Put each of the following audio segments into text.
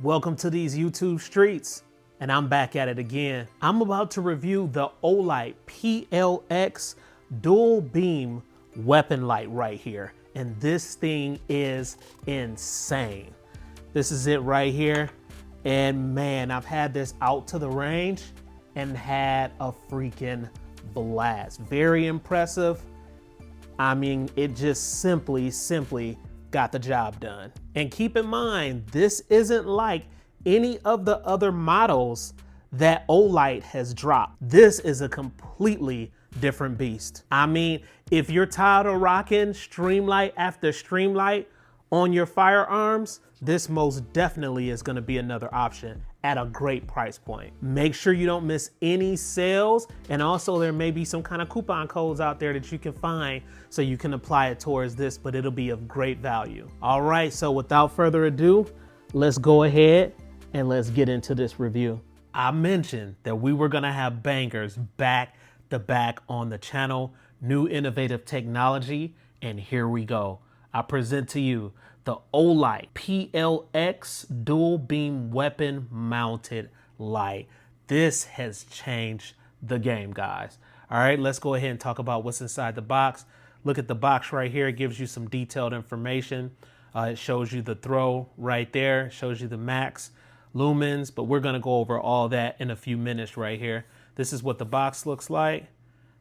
Welcome to these YouTube streets, and I'm back at it again. I'm about to review the Olight PL X dual beam weapon light right here, and this thing is insane. This is it right here, and man, I've had this out to the range and had a freaking blast. Very impressive. I mean, it just simply got the job done. And keep in mind, this isn't like any of the other models that Olight has dropped. This is a completely different beast. I mean, if you're tired of rocking streamlight after streamlight on your firearms, this most definitely is gonna be another option at a great price point. Make sure you don't miss any sales, and also there may be some kind of coupon codes out there that you can find so you can apply it towards this, but it'll be of great value. All right, so without further ado, let's go ahead and let's get into this review. I mentioned that we were gonna have bangers back to back on the channel, new innovative technology, and here we go. I present to you the Olight PL X dual beam weapon mounted light. This has changed the game, guys. All right, let's go ahead and talk about what's inside the box. Look at the box right here. It gives you some detailed information. It shows you the throw right there. It shows you the max lumens, but we're gonna go over all that in a few minutes right here. This is what the box looks like.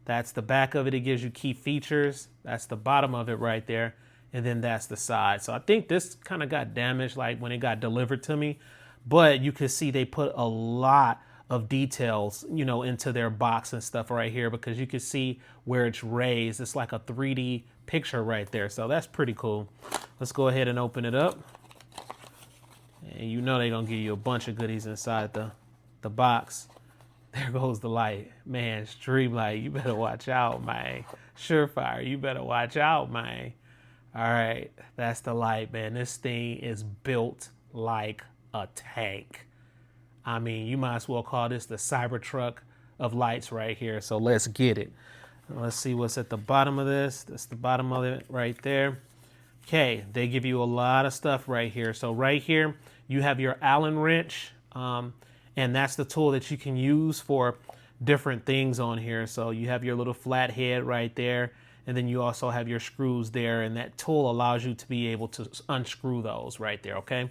That's the back of it. It gives you key features. That's the bottom of it right there. And then that's the side. So I think this kind of got damaged like when it got delivered to me, but you can see they put a lot of details, you know, into their box and stuff right here, because you can see where it's raised. It's like a 3D picture right there. So that's pretty cool. Let's go ahead and open it up. And you know they're gonna give you a bunch of goodies inside the box. There goes the light. Man, Streamlight, you better watch out, man. Surefire, you better watch out, man. All right, that's the light, man. This thing is built like a tank. I mean, you might as well call this the Cybertruck of lights right here. So let's get it. Let's see what's at the bottom of this. That's the bottom of it right there. Okay, they give you a lot of stuff right here. So right here, you have your Allen wrench, and that's the tool that you can use for different things on here. So you have your little flat head right there. And then you also have your screws there, and that tool allows you to be able to unscrew those right there, okay?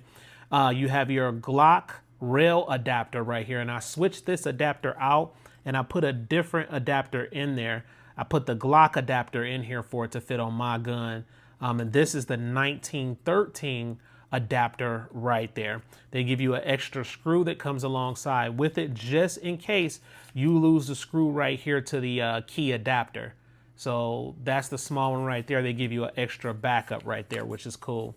You have your Glock rail adapter right here, and I switched this adapter out, and I put a different adapter in there. I put the Glock adapter in here for it to fit on my gun, and this is the 1913 adapter right there. They give you an extra screw that comes alongside with it, just in case you lose the screw right here to the key adapter. So that's the small one right there. They give you an extra backup right there, which is cool.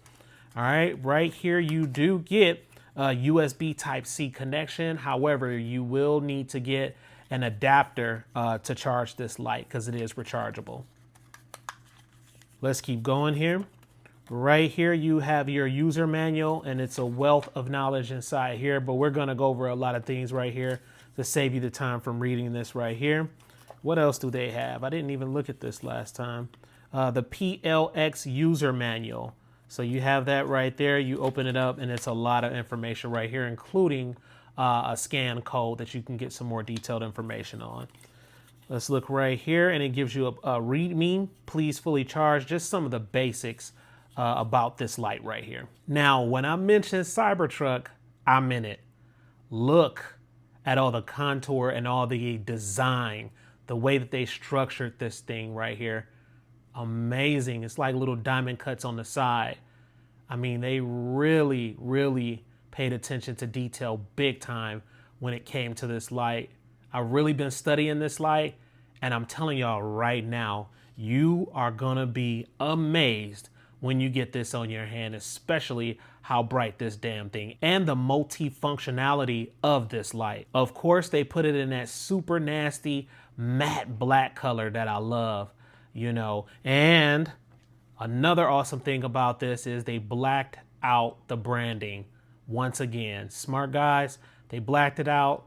All right, right here you do get a USB Type-C connection. However, you will need to get an adapter to charge this light because it is rechargeable. Let's keep going here. Right here you have your user manual, and it's a wealth of knowledge inside here, but we're gonna go over a lot of things right here to save you the time from reading this right here. What else do they have? I didn't even look at this last time. The PL X user manual. So you have that right there. You open it up and it's a lot of information right here, including a scan code that you can get some more detailed information on. Let's look right here, and it gives you a README, please fully charge, just some of the basics about this light right here. Now, when I mention Cybertruck, I meant it. Look at all the contour and all the design, the way that they structured this thing right here. Amazing. It's like little diamond cuts on the side. I mean, they really paid attention to detail big time when it came to this light. I've really been studying this light, and I'm telling y'all right now, you are gonna be amazed when you get this on your hand, especially how bright this damn thing and the multi-functionality of this light. Of course, they put it in that super nasty matte black color that I love, you know. And another awesome thing about this is they blacked out the branding once again. Smart guys, they blacked it out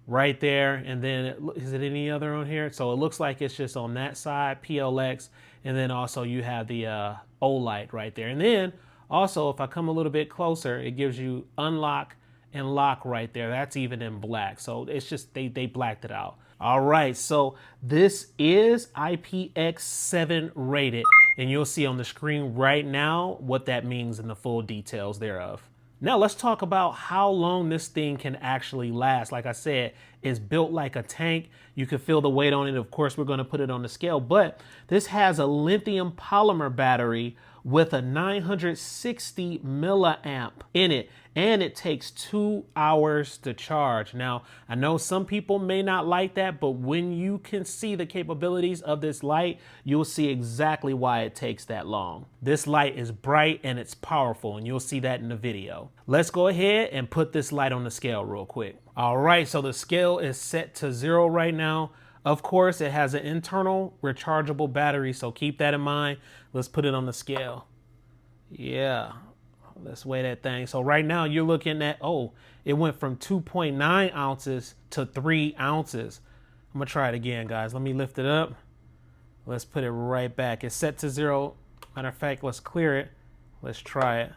right there. And then is it any other on here? So it looks like it's just on that side, PLX, and then also you have the Olight right there. And then Also, if I come a little bit closer, it gives you unlock and lock right there. That's even in black. So it's just, they blacked it out. All right, so this is IPX7 rated, and you'll see on the screen right now what that means and the full details thereof. Now let's talk about how long this thing can actually last. Like I said, it's built like a tank. You can feel the weight on it. Of course, we're going to put it on the scale, but this has a lithium polymer battery with a 960 milliamp in it, and it takes 2 hours to charge. Now, I know some people may not like that, but when you can see the capabilities of this light, you'll see exactly why it takes that long. This light is bright and it's powerful, and you'll see that in the video. Let's go ahead and put this light on the scale real quick. All right, so the scale is set to 0 right now. Of course, it has an internal rechargeable battery, so keep that in mind. Let's put it on the scale. Yeah, let's weigh that thing. So right now you're looking at, oh, it went from 2.9 ounces to 3 ounces. I'm gonna try it again, guys. Let me lift it up. Let's put it right back. It's set to 0. Matter of fact, let's clear it. Let's try it.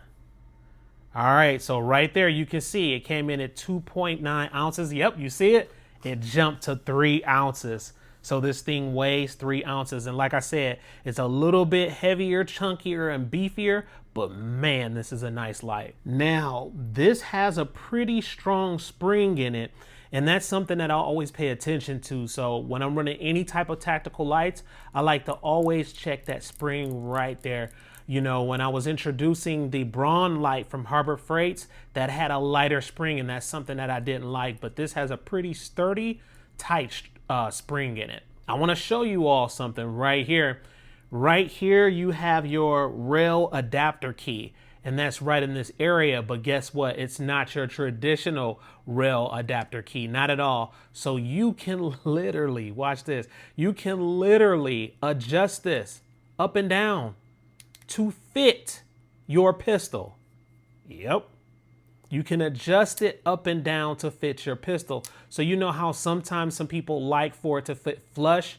All right, so right there you can see it came in at 2.9 ounces. Yep, you see it? It jumped to 3 ounces. So this thing weighs 3 ounces. And like I said, it's a little bit heavier, chunkier, and beefier, but man, this is a nice light. Now, this has a pretty strong spring in it, and that's something that I'll always pay attention to. So when I'm running any type of tactical lights, I like to always check that spring right there. You know, when I was introducing the Braun light from Harbor Freights, that had a lighter spring, and that's something that I didn't like, but this has a pretty sturdy, tight spring in it. I want to show you all something right here. Right here, you have your rail adapter key, and that's right in this area, but guess what? It's not your traditional rail adapter key, not at all. So you can literally, watch this, you can literally adjust this up and down to fit your pistol. Yep. You can adjust it up and down to fit your pistol. So you know how sometimes some people like for it to fit flush,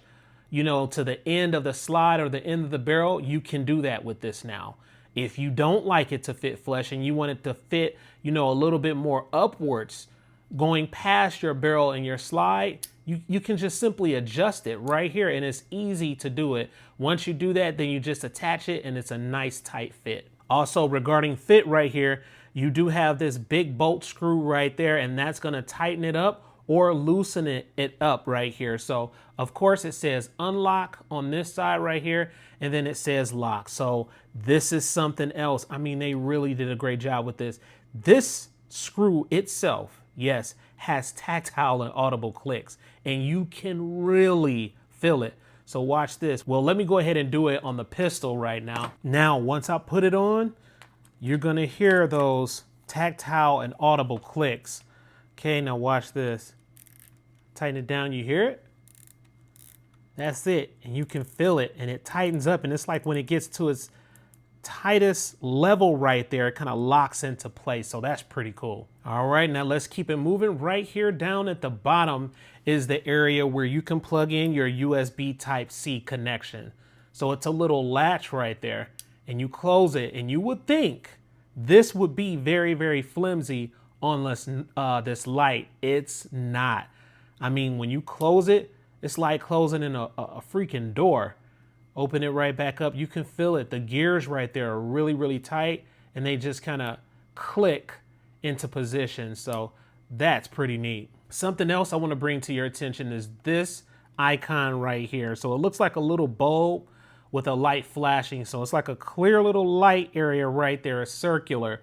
you know, to the end of the slide or the end of the barrel. You can do that with this now. If you don't like it to fit flush and you want it to fit, you know, a little bit more upwards, going past your barrel and your slide, you can just simply adjust it right here, and it's easy to do it. Once you do that, then you just attach it and it's a nice tight fit. Also, regarding fit right here, you do have this big bolt screw right there, and that's going to tighten it up or loosen it up right here. So of course it says unlock on this side right here, and then it says lock. So this is something else. I mean, they really did a great job with this. This screw itself, yes, has tactile and audible clicks, and you can really feel it. So watch this. Well, let me go ahead and do it on the pistol right now. Now, once I put it on, you're gonna hear those tactile and audible clicks. Okay, now watch this. Tighten it down, you hear it? That's it, and you can feel it, and it tightens up, and it's like when it gets to its tightest level right there, it kind of locks into place, so that's pretty cool. All right, now let's keep it moving. Right here down at the bottom is the area where you can plug in your USB Type-C connection. So it's a little latch right there, and you close it, and you would think this would be very, very flimsy on this light. It's not. I mean, when you close it, it's like closing in a freaking door. Open it right back up. You can feel it. The gears right there are really, really tight, and they just kind of click into position. So that's pretty neat. Something else I want to bring to your attention is this icon right here. So it looks like a little bulb with a light flashing. So it's like a clear little light area right there, a circular.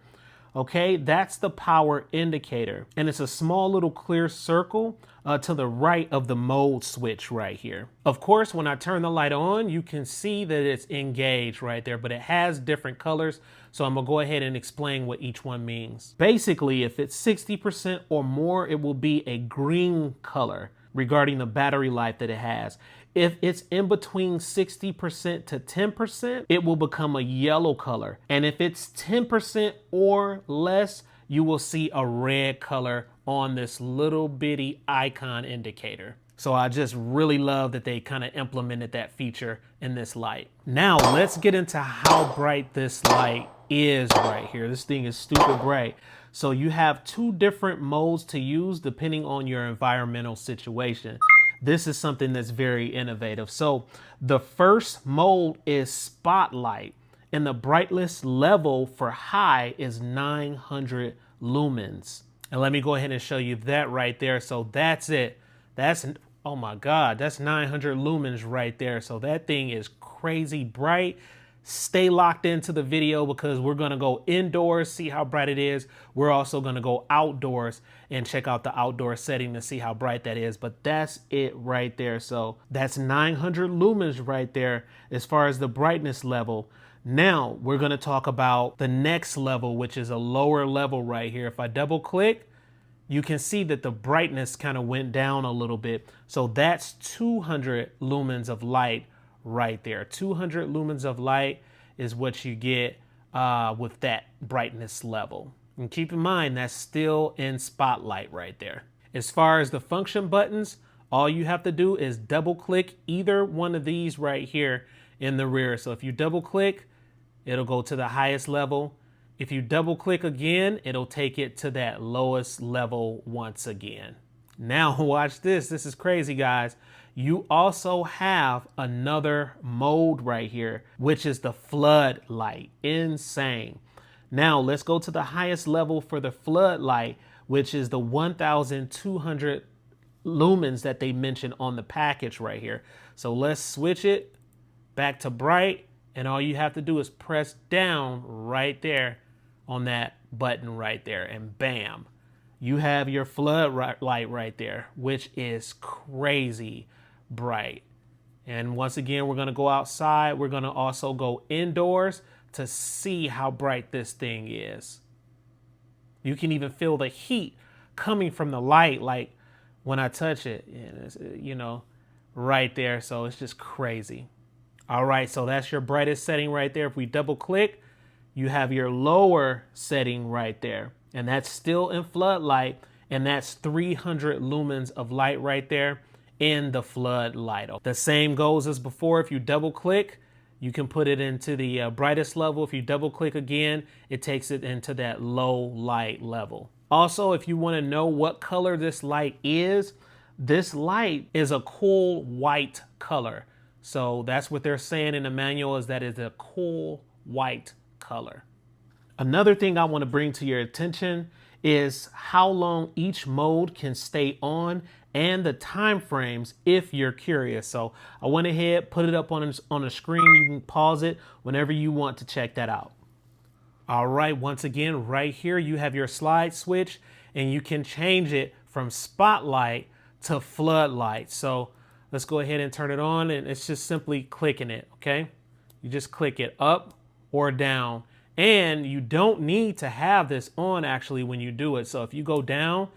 Okay, that's the power indicator. And it's a small little clear circle to the right of the mode switch right here. Of course, when I turn the light on, you can see that it's engaged right there, but it has different colors. So I'm gonna go ahead and explain what each one means. Basically, if it's 60% or more, it will be a green color regarding the battery life that it has. If it's in between 60% to 10%, it will become a yellow color. And if it's 10% or less, you will see a red color on this little bitty icon indicator. So I just really love that they kind of implemented that feature in this light. Now let's get into how bright this light is right here. This thing is stupid bright. So you have two different modes to use depending on your environmental situation. This is something that's very innovative. So the first mode is spotlight, and the brightness level for high is 900 lumens. And let me go ahead and show you that right there. So that's it. That's, oh my God, that's 900 lumens right there. So that thing is crazy bright. Stay locked into the video because we're going to go indoors, see how bright it is. We're also going to go outdoors and check out the outdoor setting to see how bright that is. But that's it right there. So that's 900 lumens right there as far as the brightness level. Now we're going to talk about the next level, which is a lower level right here. If I double click, you can see that the brightness kind of went down a little bit. So that's 200 lumens of light right there. 200 lumens of light is what you get with that brightness level. And keep in mind, that's still in spotlight right there. As far as the function buttons, all you have to do is double click either one of these right here in the rear. So if you double click, it'll go to the highest level. If you double click again, it'll take it to that lowest level once again. Now watch this. This is crazy, guys. You also have another mode right here, which is the floodlight. Insane. Now let's go to the highest level for the floodlight, which is the 1200 lumens that they mentioned on the package right here. So let's switch it back to bright, and all you have to do is press down right there on that button right there, and bam, you have your floodlight right there, which is crazy bright. And once again, we're going to go outside. We're going to also go indoors to see how bright this thing is. You can even feel the heat coming from the light, like when I touch it, you know, right there. So it's just crazy. All right, so that's your brightest setting right there. If we double click, you have your lower setting right there, and that's still in floodlight, and that's 300 lumens of light right there in the floodlight. The same goes as before. If you double click, you can put it into the brightest level. If you double click again, it takes it into that low light level. Also, if you want to know what color this light is, this light is a cool white color. So that's what they're saying in the manual, is that it's a cool white color. Another thing I want to bring to your attention is how long each mode can stay on and the time frames if you're curious. So I went ahead, put it up on a screen. You can pause it whenever you want to check that out. All right, once again, right here, you have your slide switch, and you can change it from spotlight to floodlight. So let's go ahead and turn it on, and it's just simply clicking it, okay? You just click it up or down, and you don't need to have this on actually when you do it. So if you go down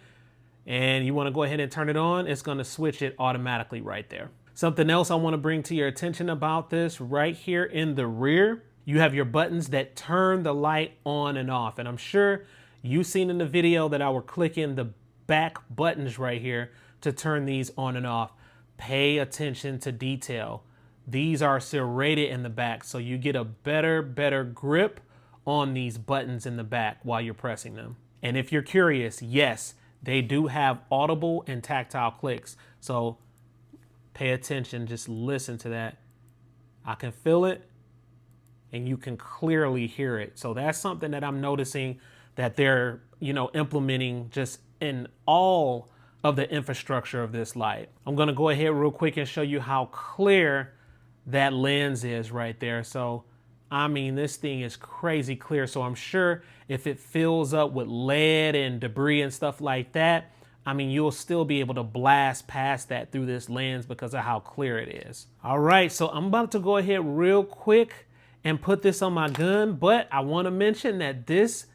and you want to go ahead and turn it on, it's going to switch it automatically right there. Something else I want to bring to your attention about this, right here in the rear, you have your buttons that turn the light on and off. And I'm sure you've seen in the video that I was clicking the back buttons right here to turn these on and off. Pay attention to detail. These are serrated in the back, so you get a better grip on these buttons in the back while you're pressing them. And if you're curious, yes, they do have audible and tactile clicks. So pay attention, just listen to that. I can feel it, and you can clearly hear it. So that's something that I'm noticing that they're, implementing just in all of the infrastructure of this light. I'm gonna go ahead real quick and show you how clear that lens is right there. So, I mean, this thing is crazy clear. So I'm sure if it fills up with lead and debris and stuff like that, I mean, you'll still be able to blast past that through this lens because of how clear it is. All right, so I'm about to go ahead real quick and put this on my gun, but I want to mention that this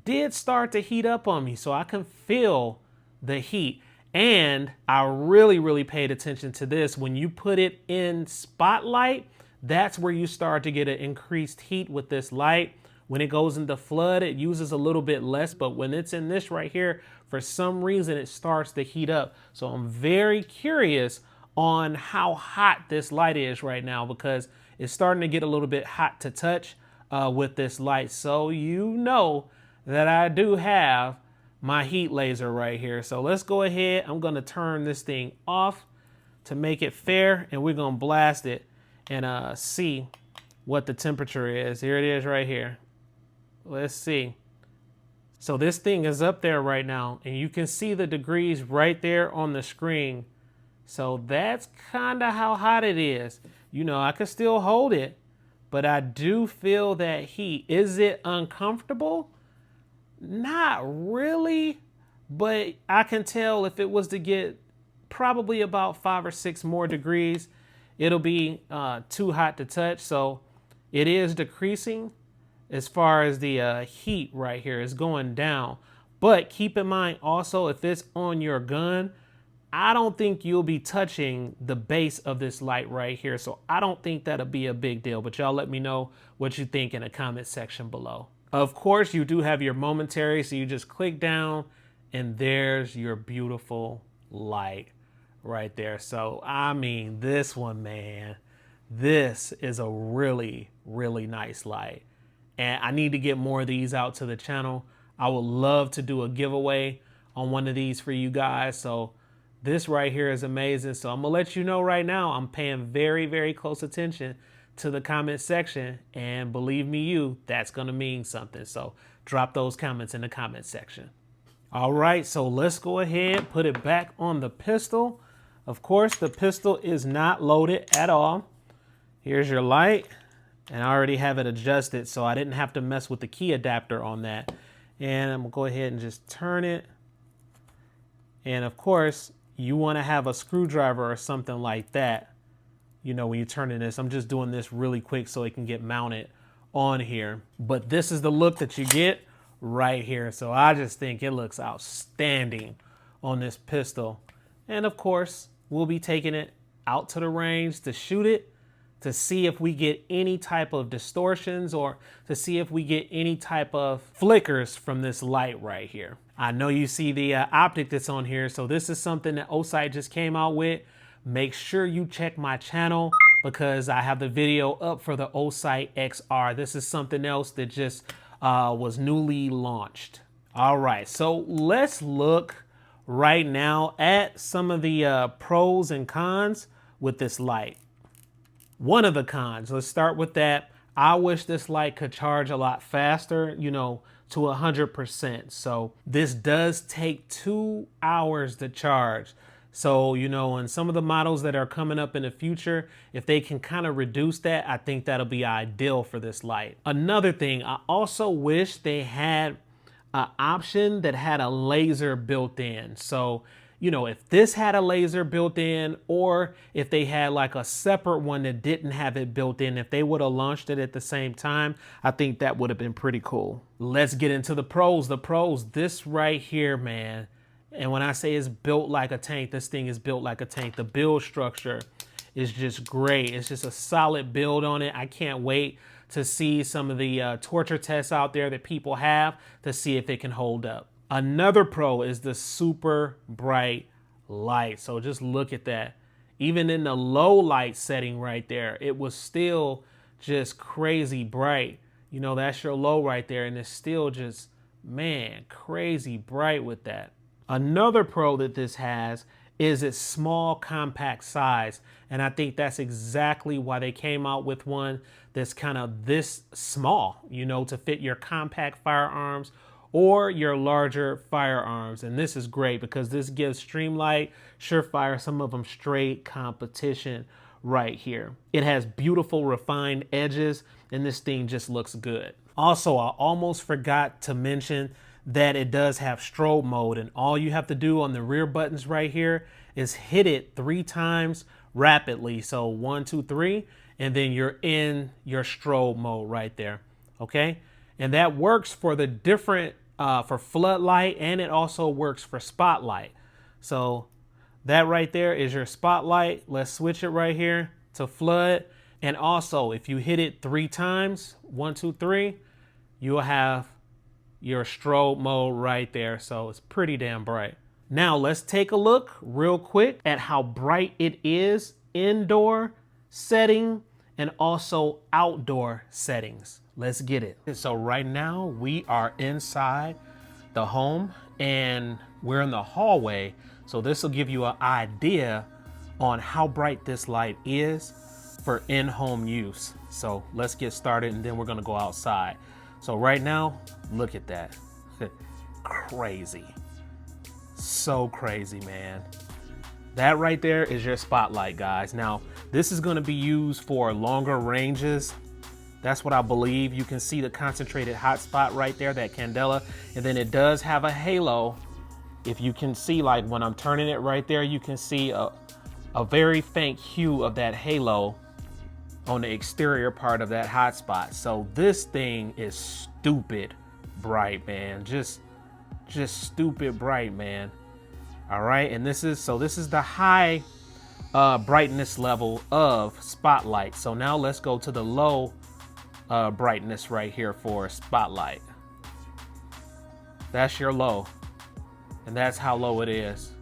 did start to heat up on me, so I can feel the heat. And I really paid attention to this. When you put it in spotlight, that's where you start to get an increased heat with this light. When it goes into flood, it uses a little bit less, but when it's in this right here, for some reason, it starts to heat up. So I'm very curious on how hot this light is right now, because it's starting to get a little bit hot to touch with this light. So you know that I do have my heat laser right here. So let's go ahead. I'm going to turn this thing off to make it fair, and we're going to blast it and see what the temperature is. Here it is right here. Let's see. So this thing is up there right now, and you can see the degrees right there on the screen. So that's kind of how hot it is. You know, I can still hold it, but I do feel that heat. Is it uncomfortable? Not really, but I can tell if it was to get probably about 5 or 6 more degrees, it'll be too hot to touch. So it is decreasing as far as the heat right here is going down. But keep in mind also, if it's on your gun, I don't think you'll be touching the base of this light right here. So I don't think that'll be a big deal, but y'all let me know what you think in the comment section below. Of course, you do have your momentary, so you just click down and there's your beautiful light right there. So, I mean, this one, man, this is a really, really nice light. And I need to get more of these out to the channel. I would love to do a giveaway on one of these for you guys. So this right here is amazing. So I'm gonna let you know right now, I'm paying very, very close attention to the comment section. And believe me, that's gonna mean something. So drop those comments in the comment section. All right, so let's go ahead, put it back on the pistol. Of course, the pistol is not loaded at all. Here's your light. And I already have it adjusted, so I didn't have to mess with the key adapter on that. And I'm gonna go ahead and just turn it. And of course, you wanna have a screwdriver or something like that, you know, when you're turning this. I'm just doing this really quick so it can get mounted on here. But this is the look that you get right here. So I just think it looks outstanding on this pistol. And of course, we'll be taking it out to the range to shoot it, to see if we get any type of distortions or to see if we get any type of flickers from this light right here. I know you see the optic that's on here, so this is something that Olight just came out with. Make sure you check my channel because I have the video up for the Olight XR. This is something else that just was newly launched. All right, so let's look right now at some of the pros and cons with this light. One of the cons, let's start with that. I wish this light could charge a lot faster, you know, to 100%. So this does take 2 hours to charge. So, you know, in some of the models that are coming up in the future, if they can kind of reduce that, I think that'll be ideal for this light. Another thing, I also wish they had an option that had a laser built in. So, you know, if this had a laser built in, or if they had like a separate one that didn't have it built in, if they would have launched it at the same time, I think that would have been pretty cool. Let's get into the pros. The pros, this right here, man. And when I say it's built like a tank, this thing is built like a tank. The build structure is just great. It's just a solid build on it. I can't wait to see some of the torture tests out there that people have to see if it can hold up. Another pro is the super bright light. So just look at that. Even in the low light setting right there, it was still just crazy bright. You know, that's your low right there. And it's still just, man, crazy bright with that. Another pro that this has is its small, compact size. And I think that's exactly why they came out with one that's kind of this small, you know, to fit your compact firearms or your larger firearms. And this is great because this gives Streamlight, Surefire, some of them straight competition right here. It has beautiful refined edges and this thing just looks good. Also, I almost forgot to mention that it does have strobe mode, and all you have to do on the rear buttons right here is hit it 3 times rapidly. So 1, 2, 3, and then you're in your strobe mode right there. Okay. And that works for the different for floodlight, and it also works for spotlight. So that right there is your spotlight. Let's switch it right here to flood. And also if you hit it 3 times, 1, 2, 3, you'll have your strobe mode right there. So it's pretty damn bright. Now let's take a look real quick at how bright it is indoor setting and also outdoor settings. Let's get it. So right now we are inside the home and we're in the hallway. So this will give you an idea on how bright this light is for in-home use. So let's get started and then we're gonna go outside. So right now, look at that. Crazy. So crazy, man. That right there is your spotlight, guys. Now, this is gonna be used for longer ranges. That's what I believe. You can see the concentrated hot spot right there, that candela. And then it does have a halo. If you can see, like when I'm turning it right there, you can see a very faint hue of that halo on the exterior part of that hot spot. So this thing is stupid bright, man. Just stupid bright, man. All right, and this is the high brightness level of spotlight. So now let's go to the low brightness right here for spotlight. That's your low, and that's how low it is.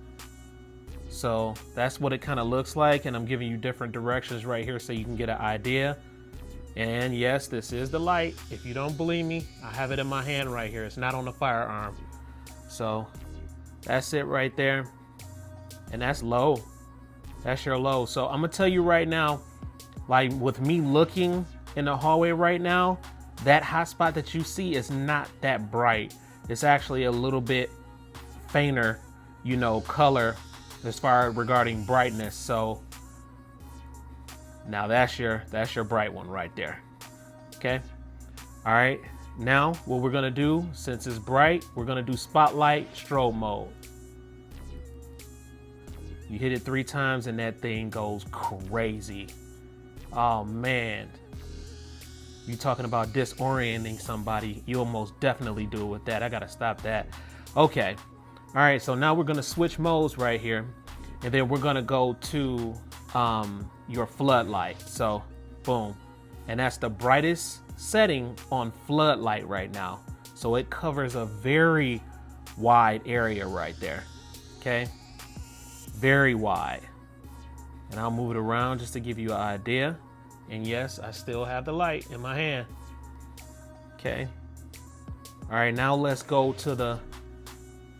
So that's what it kind of looks like, and I'm giving you different directions right here so you can get an idea. And yes, this is the light. If you don't believe me, I have it in my hand right here. It's not on the firearm. So that's it right there. And that's low. That's your low. So I'm gonna tell you right now, like with me looking in the hallway right now, that hot spot that you see is not that bright. It's actually a little bit fainter, you know, color as far as regarding brightness. So now that's your bright one right there. Okay. All right. Now what we're gonna do, since it's bright, we're gonna do spotlight strobe mode. You hit it 3 times and that thing goes crazy. Oh man. You talking about disorienting somebody, you'll most definitely do it with that. I gotta stop that. Okay. All right, so now we're gonna switch modes right here, and then we're gonna go to your floodlight. So, boom, and that's the brightest setting on floodlight right now. So it covers a very wide area right there, okay? Very wide. And I'll move it around just to give you an idea. And yes, I still have the light in my hand, okay? All right, now let's go to the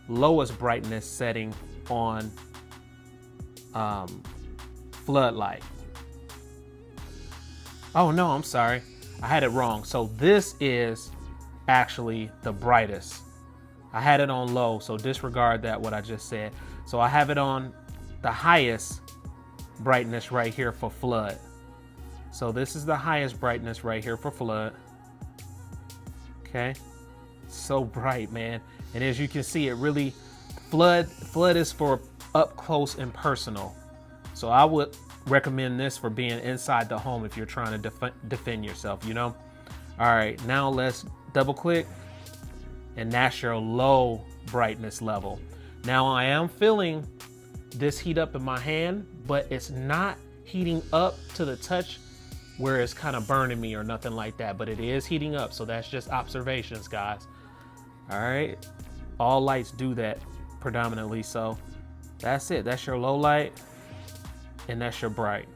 lowest brightness setting on floodlight. Oh no, I'm sorry, I had it wrong. So this is actually the brightest. I had it on low, so disregard that what I just said. So I have it on the highest brightness right here for flood. So this is the highest brightness right here for flood. Okay, so bright, man. And as you can see, it really, flood is for up close and personal. So I would recommend this for being inside the home if you're trying to defend yourself, you know? All right, now let's double click, and that's your low brightness level. Now I am feeling this heat up in my hand, but it's not heating up to the touch where it's kind of burning me or nothing like that, but it is heating up. So that's just observations, guys. All right, all lights do that predominantly. So that's it. That's your low light and that's your bright.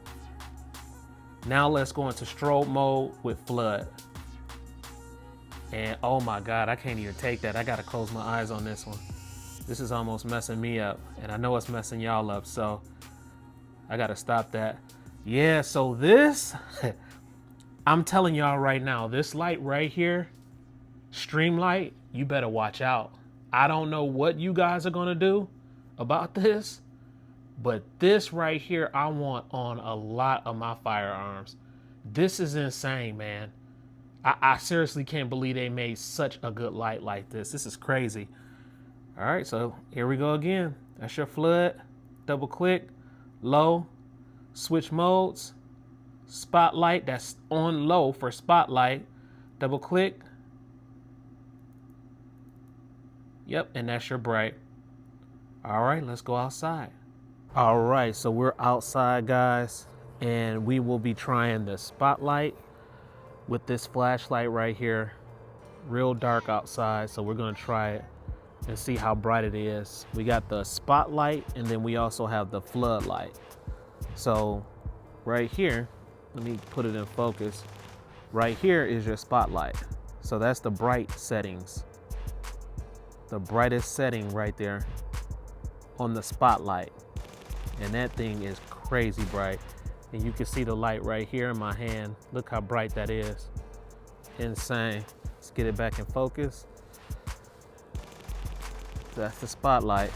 Now let's go into strobe mode with flood. And oh my God, I can't even take that. I gotta close my eyes on this one. This is almost messing me up, and I know it's messing y'all up, so I gotta stop that. Yeah, so this, I'm telling y'all right now, this light right here, stream light, you better watch out. I don't know what you guys are gonna do about this, but this right here, I want on a lot of my firearms. This is insane, man. I seriously can't believe they made such a good light like this. This is crazy. All right, so here we go again. That's your flood. Double click, low, switch modes, spotlight, that's on low for spotlight. Double click. Yep, and that's your bright. All right, let's go outside. All right, so we're outside, guys, and we will be trying the spotlight with this flashlight right here. real dark outside, so we're gonna try it and see how bright it is. We got the spotlight, and then we also have the floodlight. So right here, let me put it in focus. Right here is your spotlight. So that's the bright settings. The brightest setting right there on the spotlight. And that thing is crazy bright. And you can see the light right here in my hand. Look how bright that is. Insane. Let's get it back in focus. That's the spotlight.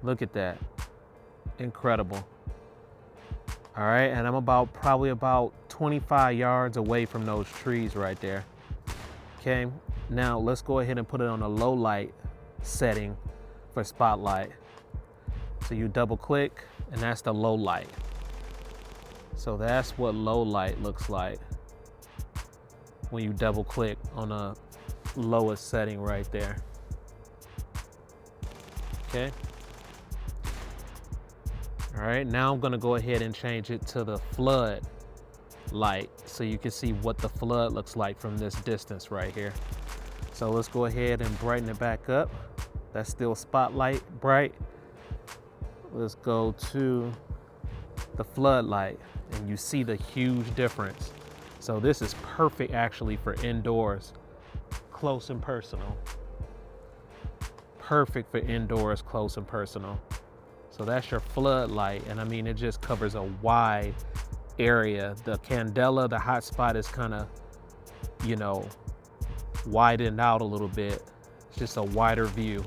Look at that. Incredible. All right, and I'm probably about 25 yards away from those trees right there. Okay, now let's go ahead and put it on a low light setting for spotlight. So you double click, and that's the low light. So that's what low light looks like when you double click on a lowest setting right there. Okay. All right, now I'm gonna go ahead and change it to the flood light so you can see what the flood looks like from this distance right here. So let's go ahead and brighten it back up. That's still spotlight bright. Let's go to the floodlight, and you see the huge difference. So this is perfect actually for indoors, close and personal. Perfect for indoors, close and personal. So that's your floodlight, and I mean, it just covers a wide area. The candela, the hot spot is kind of, you know, widened out a little bit. It's just a wider view.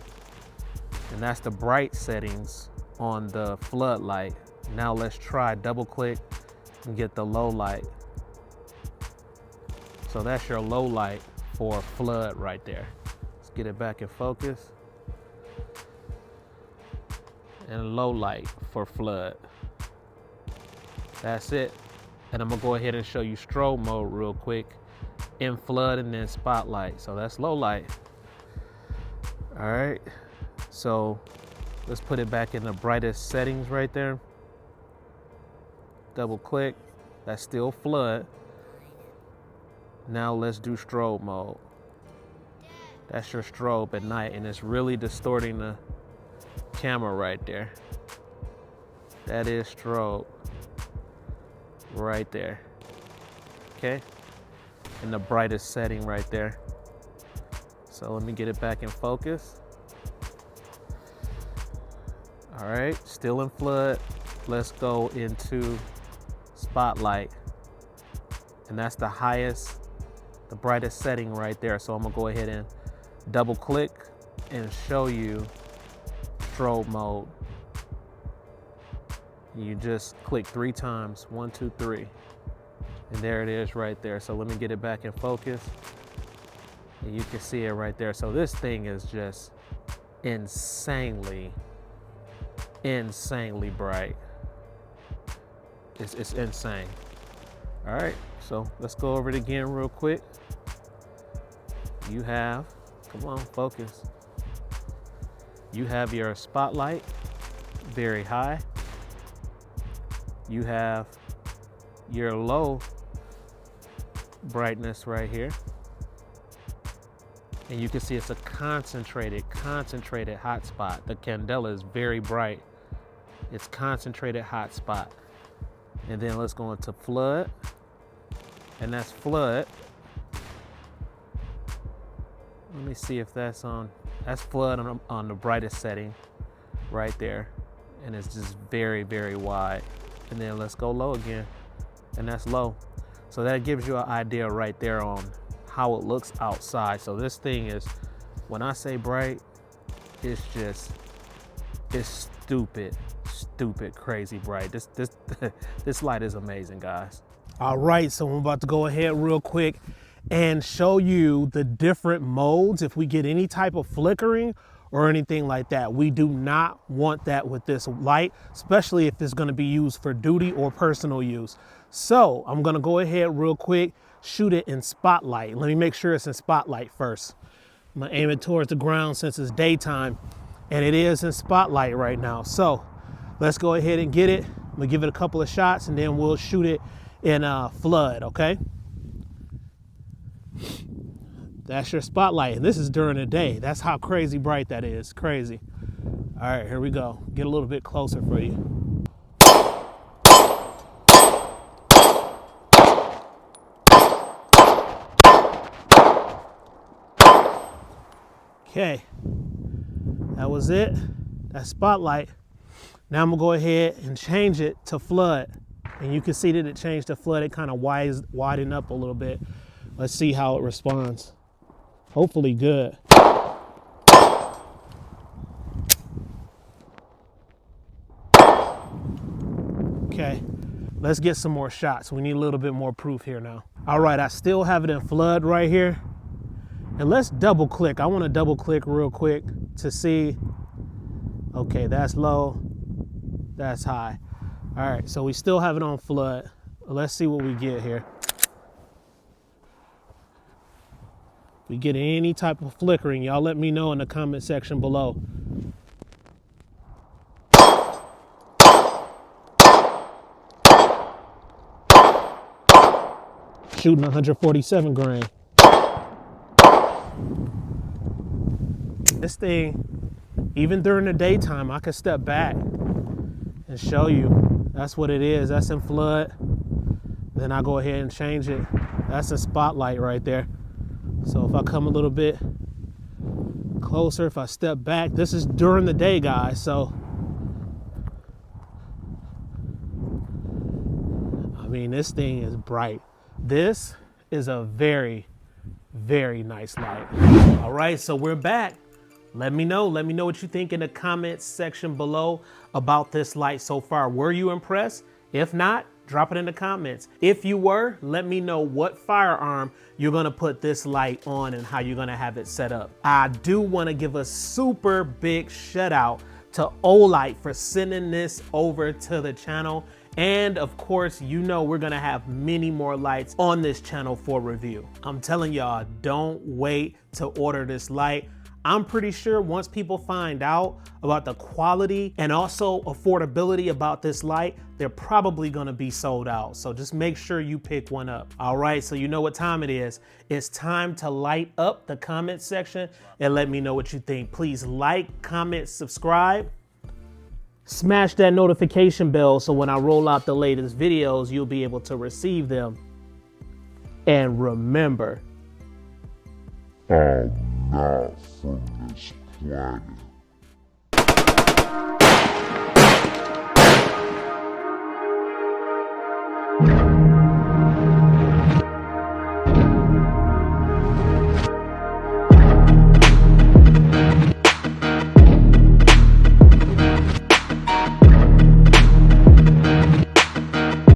And that's the bright settings on the floodlight. Now let's try double click and get the low light. So that's your low light for flood right there. Let's get it back in focus. And low light for flood. That's it. And I'm gonna go ahead and show you strobe mode real quick in flood and then spotlight. So that's low light. All right, so let's put it back in the brightest settings right there. Double click, that's still flood. Now let's do strobe mode. That's your strobe at night, and it's really distorting the camera right there. That is strobe right there. Okay, in the brightest setting right there. So let me get it back in focus. All right, still in flood. Let's go into spotlight, and that's the highest, the brightest setting right there. So I'm gonna go ahead and double click and show you strobe mode. You just click 3 times, 1, 2, 3, and there it is right there. So let me get it back in focus, and you can see it right there. So this thing is just insanely bright. It's insane. All right, so let's go over it again real quick. You have, come on, focus. You have your spotlight very high. You have your low brightness right here. And you can see it's a concentrated hot spot. The candela is very bright. It's concentrated hot spot. And then let's go into flood. And that's flood. Let me see if that's on. That's flood on the brightest setting right there. And it's just very wide. And then let's go low again. And that's low. So that gives you an idea right there on how it looks outside. So this thing is, when I say bright, it's stupid crazy bright. This light is amazing, guys. All right, so I'm about to go ahead real quick and show you the different modes. If we get any type of flickering or anything like that, we do not want that with this light, especially if it's going to be used for duty or personal use. So I'm going to go ahead real quick, shoot it in spotlight. Let me make sure it's in spotlight first. I'm going to aim it towards the ground since it's daytime, and it is in spotlight right now. So let's go ahead and get it. I'm going to give it a couple of shots, and then we'll shoot it in flood, okay? That's your spotlight, and this is during the day. That's how crazy bright that is. Crazy. All right, here we go. Get a little bit closer for you. Okay, that was it. That spotlight. Now I'm gonna go ahead and change it to flood. And you can see that it changed to flood. It kind of widened up a little bit. Let's see how it responds. Hopefully good. Okay, let's get some more shots. We need a little bit more proof here now. All right, I still have it in flood right here. And let's double click. I want to double click real quick to see. Okay, that's low, that's high. All right, so we still have it on flood. Let's see what we get here. If we get any type of flickering, y'all let me know in the comment section below. Shooting 147 grain. This thing, even during the daytime, I could step back and show you. That's what it is. That's in flood. Then I go ahead and change it. That's a spotlight right there. So if I come a little bit closer, if I step back, this is during the day, guys. So, I mean, this thing is bright. This is a very, very nice light. All right, so we're back. Let me know what you think in the comments section below about this light so far. Were you impressed? If not, drop it in the comments. If you were, let me know what firearm you're gonna put this light on and how you're gonna have it set up. I do wanna give a super big shout out to Olight for sending this over to the channel. And of course, you know we're gonna have many more lights on this channel for review. I'm telling y'all, don't wait to order this light. I'm pretty sure once people find out about the quality and also affordability about this light, they're probably gonna be sold out. So just make sure you pick one up. All right, so you know what time it is. It's time to light up the comment section and let me know what you think. Please like, comment, subscribe. Smash that notification bell so when I roll out the latest videos, you'll be able to receive them. And remember, I'm not from this planet.